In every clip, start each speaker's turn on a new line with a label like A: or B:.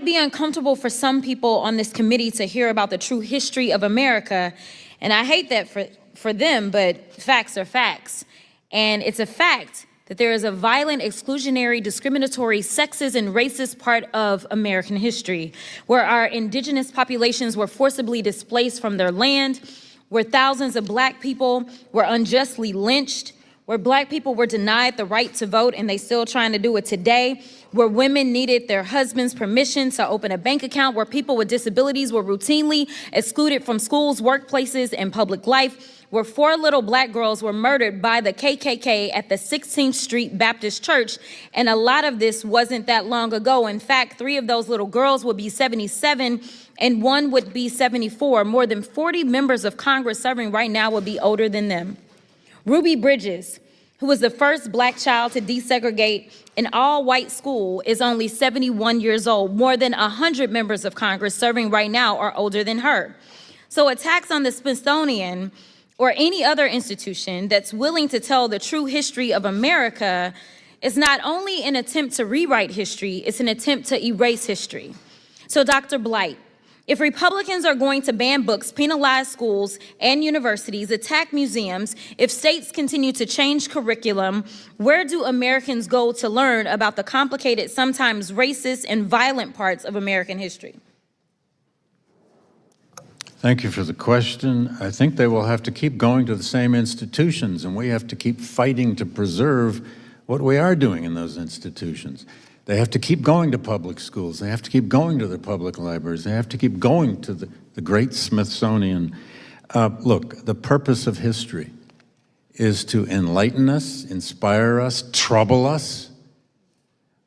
A: be uncomfortable for some people on this committee to hear about the true history of America, and I hate that for them, but facts are facts. And it's a fact that there is a violent, exclusionary, discriminatory, sexist, and racist part of American history, where our indigenous populations were forcibly displaced from their land, where thousands of Black people were unjustly lynched, where Black people were denied the right to vote, and they still trying to do it today, where women needed their husband's permission to open a bank account, where people with disabilities were routinely excluded from schools, workplaces, and public life, where 4 little Black girls were murdered by the KKK at the 16th Street Baptist Church. And a lot of this wasn't that long ago. In fact, 3 of those little girls would be 77 and 1 would be 74. More than 40 members of Congress serving right now would be older than them. Ruby Bridges, who was the first Black child to desegregate an all-white school, is only 71 years old. More than 100 members of Congress serving right now are older than her. So attacks on the Smithsonian or any other institution that's willing to tell the true history of America is not only an attempt to rewrite history, it's an attempt to erase history. So Dr. Blight, if Republicans are going to ban books, penalize schools and universities, attack museums, if states continue to change curriculum, where do Americans go to learn about the complicated, sometimes racist and violent parts of American history?
B: Thank you for the question. I think they will have to keep going to the same institutions, and we have to keep fighting to preserve what we are doing in those institutions. They have to keep going to public schools. They have to keep going to the public libraries. They have to keep going to the great Smithsonian. Look, the purpose of history is to enlighten us, inspire us, trouble us,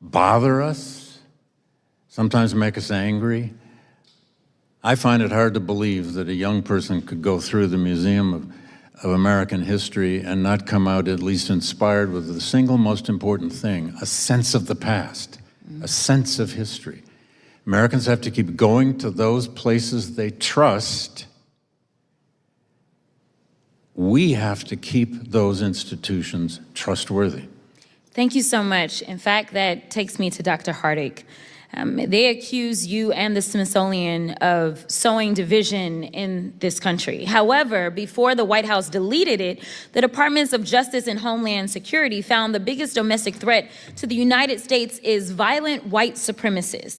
B: bother us, sometimes make us angry. I find it hard to believe that a young person could go through the Museum of American History and not come out at least inspired with the single most important thing, a sense of the past, a sense of history. Americans have to keep going to those places they trust. We have to keep those institutions trustworthy.
A: Thank you so much. In fact, that takes me to Dr. Hardig. They accuse you and the Smithsonian of sowing division in this country. However, before the White House deleted it, the Departments of Justice and Homeland Security found the biggest domestic threat to the United States is violent white supremacists.